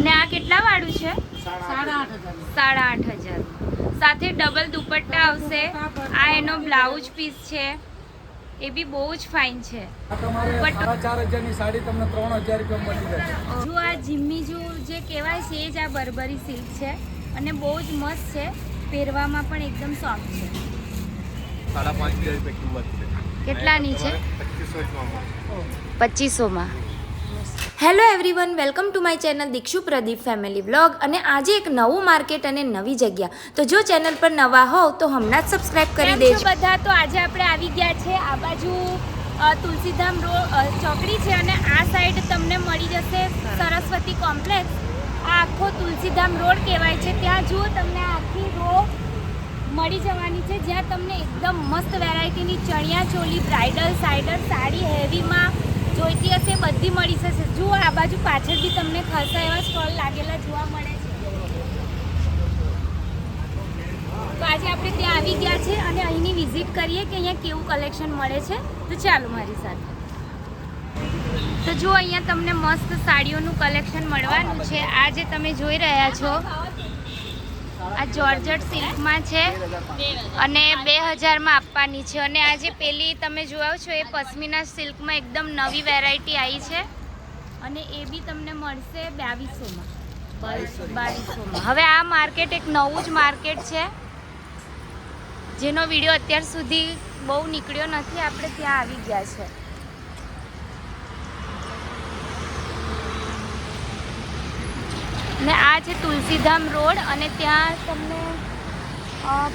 અને આ કેટલા વાળું છે? 8,500 સાથે ડબલ દુપટ્ટા આવશે। આ એનો બ્લાઉઝ પીસ છે, એ બી બહુ જ ફાઇન છે। 4,500 ની સાડી તમને 3,000 રૂપિયા મળી જશે। જો આ જીમ્મીજુ જે કહેવાય છે એ જ આ બરબરી સિલ્ક છે અને બહુ જ મસ્ત છે, પહેરવામાં પણ એકદમ સોફ્ટ છે। 5,500 રૂપિયા કિંમત છે। કેટલાની છે? 2500 માં। Hello everyone, welcome to my channel Dikshu Pradeep family vlog. અને આજે એક નવું માર્કેટ અને નવી જગ્યા, તો જો ચેનલ પર નવા હોવ તો હમણાં જ સબસ્ક્રાઇબ કરી દેજો બધા। તો આજે આપણે આવી ગયા છે આ બાજુ તુલસીધામ રોડ ચોકડી છે અને આ સાઈડ તમને મળી જશે સરસ્વતી કોમ્પ્લેક્સ। આ આખો તુલસીધામ રોડ કહેવાય છે, ત્યાં જુઓ તમને આખી રો મળી જવાની છે, જ્યાં તમને એકદમ મસ્ત વેરાયટીની ચણિયા ચોલી, બ્રાઇડલ સાઇડર સાડી હેવીમાં જોઈતી હશે બધી મળી જશે। જુઓ આ બાજુ પાછળ બી તમને ખાસા એવા સ્ટોલ લાગેલા જોવા મળે છે। તો આજે આપણે ત્યાં આવી ગયા છે અને અહીંની વિઝિટ કરીએ કે અહીંયા કેવું કલેક્શન મળે છે। તો ચાલો મારી સાથે। તો જો અહીંયા તમને મસ્ત સાડીઓનું કલેક્શન મળવાનું છે। આ જે તમે જોઈ રહ્યા છો આ જોર્જટ સિલ્કમાં છે અને 2,000માં આપવાની છે। અને આ જે પેલી તમે જોયો છો એ પશ્મિના સિલ્કમાં એકદમ નવી વેરાયટી આવી છે અને એ બી તમને મળશે 2,200માં। હવે આ માર્કેટ એક નવું જ માર્કેટ છે, જેનો વિડીયો અત્યાર સુધી બહુ નીકળ્યો નથી, આપણે ત્યાં આવી ગયા છે। ને આ છે તુલસીધામ રોડ અને ત્યાં તમને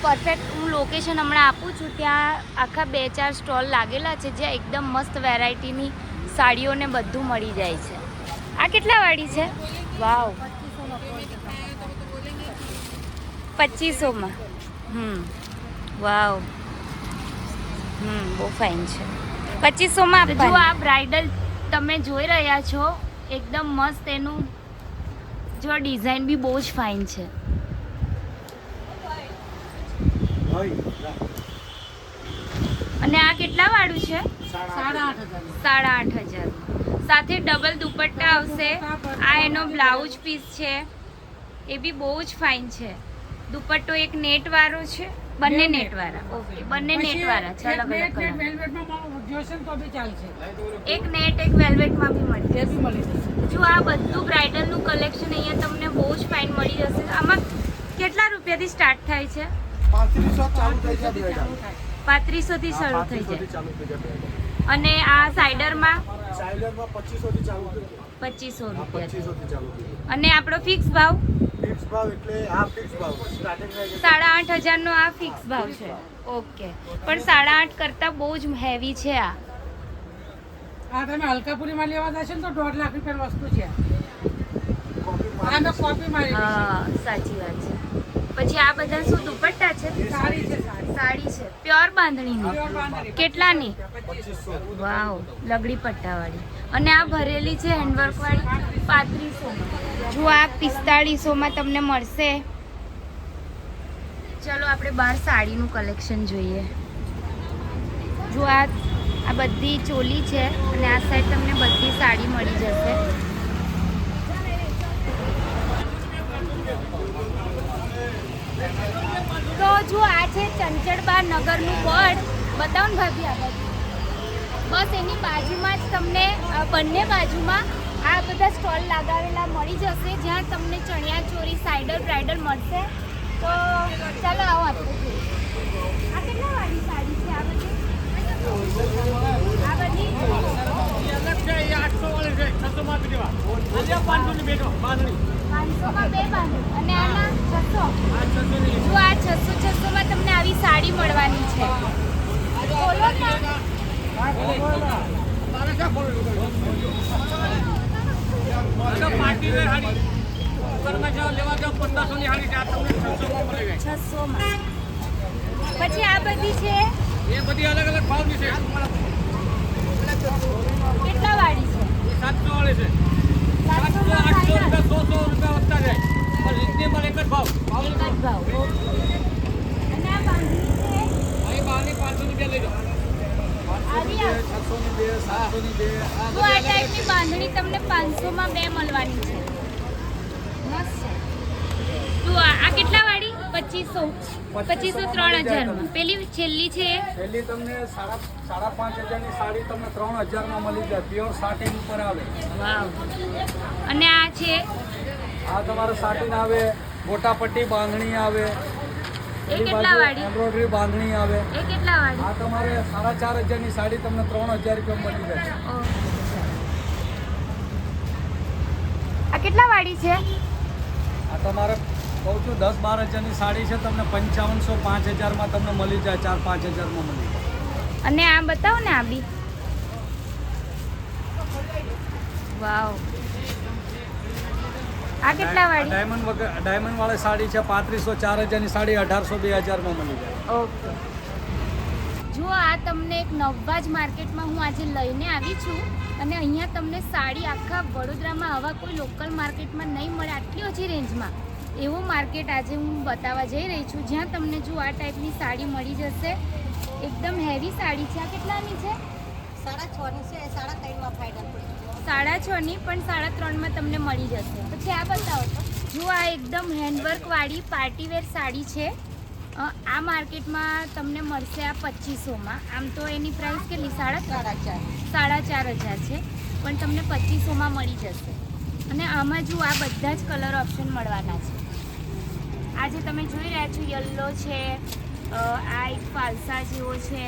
પરફેક્ટ હું લોકેશન હમણાં આપું છું। ત્યાં આખા 2-4 સ્ટોલ લાગેલા છે, જ્યાં એકદમ મસ્ત વેરાયટીની સાડીઓને બધું મળી જાય છે। આ કેટલા વાળી છે? વાવ, 2500માં। વાવ, બહુ ફાઇન છે। 2500માં જો આ બ્રાઇડલ તમે જોઈ રહ્યા છો, એકદમ મસ્ત એનું જો ડિઝાઇન બી બહુ જ ફાઇન છે। અને આ કેટલા વાળું છે? 8,500 સાથે ડબલ દુપટ્ટા આવશે। આ એનો બ્લાઉઝ પીસ છે, એ બી બહુ જ ફાઇન છે। દુપટ્ટો એક નેટ વાળો છે, બંને નેટ વાળા। ઓકે, બંને નેટ વાળા છે, અલગ અલગ કલર। એક નેટ એક વેલ્વેટમાં બી મળી જશે। જો આ બધું બ્રાઇડલનું કલેક્શન અહીંયા તમને બહુ જ ફાઇન મળી જશે। આમાં કેટલા રૂપિયાથી સ્ટાર્ટ થાય છે? 3500 થી શરૂ થઈ જાય। અને આ સાઇડરમાં 2500 રૂપિયા। અને આપણો ફિક્સ ભાવ? એટલે આ ફિક્સ ભાવ સ્ટાર્ટિંગ 8,500 નો આ ફિક્સ ભાવ છે। ઓકે, પણ 8,500 કરતા બહુ જ હેવી છે આ। તમે હલકાપુરીમાં લેવા જશો ને તો 1.5 લાખ રૂપિયાની વસ્તુ છે। આનો કોપી મારી હા, સાચી વાત છે। પછી આ બધા શું દુપટ્ટા છે? સાડી છે, સાડી છે પ્યોર બાંધણીની। કેટલાની? વાવ, લગડી પટ્ટાવાળી। અને આ ભરેલી છે હેન્ડવર્ક વાળી 3500માં। જો આ 4500માં તમને મળશે। ચલો આપણે બહાર સાડીનું કલેક્શન જોઈએ। જો આ બધી ચોલી છે અને આ સાઈડ તમને બધી સાડી મળી જશે। તો જો આ છે ચંચળબા નગરનું બોર્ડ, બતાવો ને ભાભી આ બાજુ। બસ એની બાજુમાં જ તમને બંને બાજુમાં આ બધા સ્ટોલ લગાવેલા મળી જશે, જ્યાં તમને ચણિયા ચોરી, સાઇડર, બ્રાઇડલ મળશે। તો ચાલો આવો આપણે જોઈએ। આ કેટલા વાળી સાડી છે? આ બધી 500માં બે બાંધણી અને આના 600। જો આ 600-600માં તમને આવી સાડી મળવાની છે। બોલો ને, પછી આ બધી છે એ બધી અલગ અલગ ભાવની છે। કેટલા વાળી છે? 700 વાળી છે। 700 800 રૂપિયા, 100 રૂપિયા વધતા જાય, પણ રીઝનેબલ એક જ ભાવ। એક જ ભાવ। અને આ બાંધણી છે અહીં બહારની 500 રૂપિયા લઈ લો। આવી આ 600 ની બે, 700 ની બે। જો આ ટાઈપની બાંધણી તમને 500માં બે મળવાની છે। મસ્ત છે. તો આ કેટલા વાળી? 2500 3000માં. પેલી છેલ્લી છે એ? પહેલી તમને 5,500ની સાડી તમને 3,000માં મળી જાય. પ્યોર સાટીન ઉપર આવે. વાવ. અને આ છે આ તમારે સાટીન આવે, ગોટાપટ્ટી બાંધણી આવે, એ કેટલા વાળી? એમ્બ્રોઇડરી બાંધણી આવે. એ કેટલા વાળી? આ તમારે 4,500ની સાડી તમને 3,000 રૂપિયા મળી જાય. આ કેટલા વાળી છે? આ તમારે કહું છું 10-12,000ની સાડી છે તમને 5500 5,000માં તમને મળી જાય. 4-5,000માં મળી જાય. અને આ બતાવો ને આ બી. વાવ. આ કેટલા વાળી? ડાયમંડ વાળી સાડી છે 3500 4,000ની સાડી 1,800 2,000માં મળી જાય. ઓકે. જો આ તમને એક નવબાજ માર્કેટમાં હું આજે લઈને આવી છું અને અહીંયા તમને સાડી આખા વડોદરામાં આવા કોઈ લોકલ માર્કેટમાં નહીં મળે આટલી ઓછી રેન્જમાં. એવું માર્કેટ આજે હું બતાવવા જઈ રહી છું જ્યાં તમને જો આ ટાઈપની સાડી મળી જશે. એકદમ હેવી સાડી છે. આ કેટલાની છે? 6.5 છે, 3.5માં ફાઇનલ પડે. 6.5ની પણ 3.5માં તમને મળી જશે. પછી આ બતાવો તો. જો આ એકદમ હેન્ડવર્ક વાળી પાર્ટીવેર સાડી છે. આ માર્કેટમાં તમને મળશે આ 2500માં. આમ તો એની પ્રાઇસ કેટલી? 4,500 છે, પણ તમને 2500માં મળી જશે. અને આમાં જો આ બધા જ કલર ઓપ્શન મળવાના છે. આજે તમે જોઈ રહ્યા છો યલો છે, આ એક ફાલસા જેવો છે,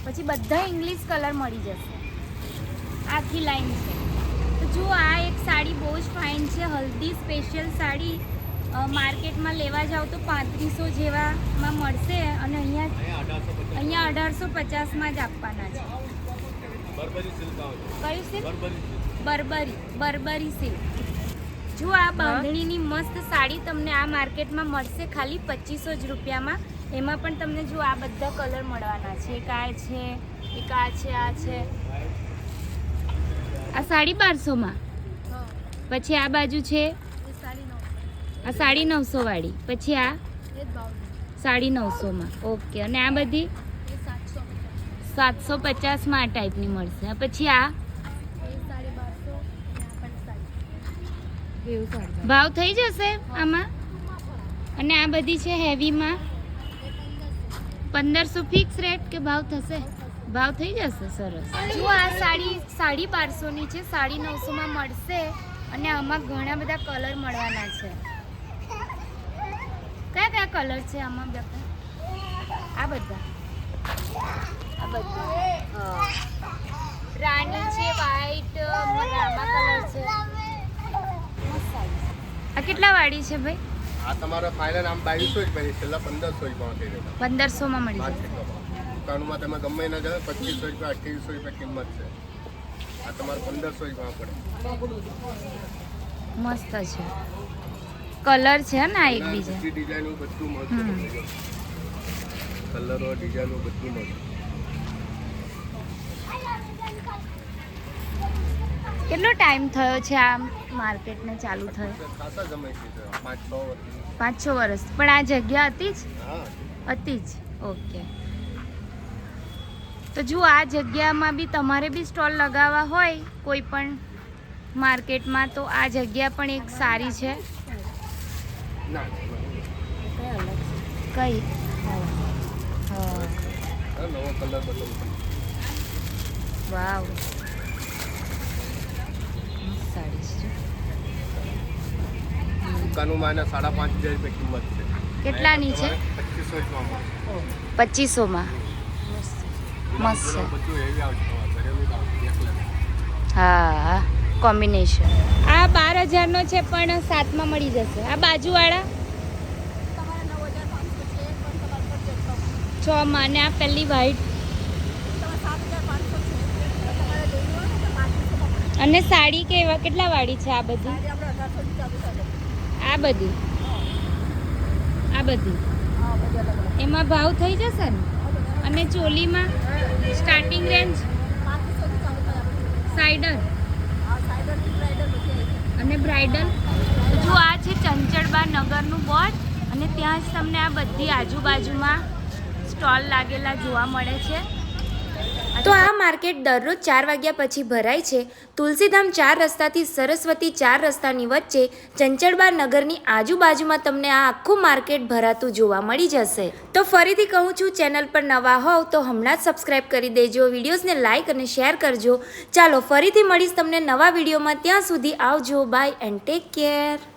પછી બધા ઇંગ્લિશ કલર મળી જશે. આખી લાઈન છે. તો જો આ એક સાડી બહુ જ ફાઇન છે, હલ્દી સ્પેશિયલ સાડી. માર્કેટમાં લેવા જાઓ તો 3500 જેવામાં મળશે અને અહીંયા 1,850માં જ આપવાના છે. કયું સિલ્ક? બર્બરી સિલ્ક. જો આ બાંધણીની મસ્ત સાડી તમને આ માર્કેટમાં મળશે ખાલી 2500 જ રૂપિયામાં. એમાં પણ તમને જો આ બધા કલર મળવાના છે. એક આ છે, એક આ છે, આ છે. આ 950માં. પછી આ બાજુ છે આ 950 વાળી. પછી આ 950માં. ઓકે. અને આ બધી 750માં આ ટાઈપની મળશે. પછી આ ભાવ થઈ જશે આમાં. અને આ બધી છે હેવીમાં 1500 ફિક્સ રેટ કે ભાવ થશે? ભાવ થઈ જશે. સરસ. જો આ સાડી 1250ની છે, 950માં મળશે. અને આમાં ઘણા બધા કલર મળવાના છે. કયા કયા કલર છે આમાં? આ બધા રાણી છે, વ્હાઈટ, રામા કલર છે. આ કેટલા વાળી છે ભાઈ? આ તમારો ફાઇનલ આમ 2200 જ પડી, છેલ્લા 1500 જ ભાવ થઈ રહ્યો. 1500માં મળી જશે. દુકાનમાં તમે ગમે ના જાઓ 2500 રૂપિયા 2800 રૂપિયા કિંમત છે. આ તમારો 1500 જ ભાવ પડે. મસ્ત છે. કલર છે ને આ એકબીજા. બધી ડિઝાઇનો બધું મળશે. કલરો ડિઝાઇનો બધું મળશે. કેટલો ટાઈમ થયો છે આ માર્કેટને ચાલુ થયો? ખાસા સમય છે, 5-6 વર્ષ. 5-6 વર્ષ. પણ આ જગ્યા હતી જ? હા, હતી જ. ઓકે. તો જો આ જગ્યામાં બી તમારે બી સ્ટોલ લગાવવા હોય કોઈ પણ માર્કેટમાં તો આ જગ્યા પણ એક સારી છે. ના કઈ? નવો કલર બદલવો. વાવ. સાડી છે. દુકાનોમાં એના 5,500 રૂપિયા કિંમત છે. કેટલાની છે? 2500 માં મળે. 2500માં. મસ્ત છે. બધું એવી આવશે ઘરેલું કામ એકલા. હા, કોમ્બિનેશન. આ 12,000નો છે પણ 7માં મળી જશે. આ બાજુવાળા 6માં. અને આ પહેલી વ્હાઈટ. અને સાડી કેવા કેટલા વાળી છે આ બધી? આ બધી એમાં ભાવ થઈ જશે ને? અને ચોલીમાં સ્ટાર્ટિંગ રેન્જ સાઈડર અને બ્રાઇડલ. જો આ છે ચંચળબા નગરનું બોર્ડ અને ત્યાં જ તમને આ બધી આજુબાજુમાં સ્ટોલ લાગેલા જોવા મળે છે. તો આ માર્કેટ દરરોજ 4 વાગ્યા પછી ભરાય છે. તુલસીધામ 4 રસ્તાથી સરસ્વતી 4 રસ્તાની વચ્ચે ચંચળબા નગરની આજુબાજુમાં તમને આ આખું માર્કેટ ભરાતું જોવા મળી જશે. તો ફરીથી કહું છું, ચેનલ પર નવા હોવ તો હમણાં જ સબસ્ક્રાઈબ કરી દેજો, વિડીયોઝને લાઇક અને શેર કરજો. ચાલો ફરીથી મળીશ તમને નવા વિડીયોમાં. ત્યાં સુધી આવજો, બાય એન્ડ ટેક કેર.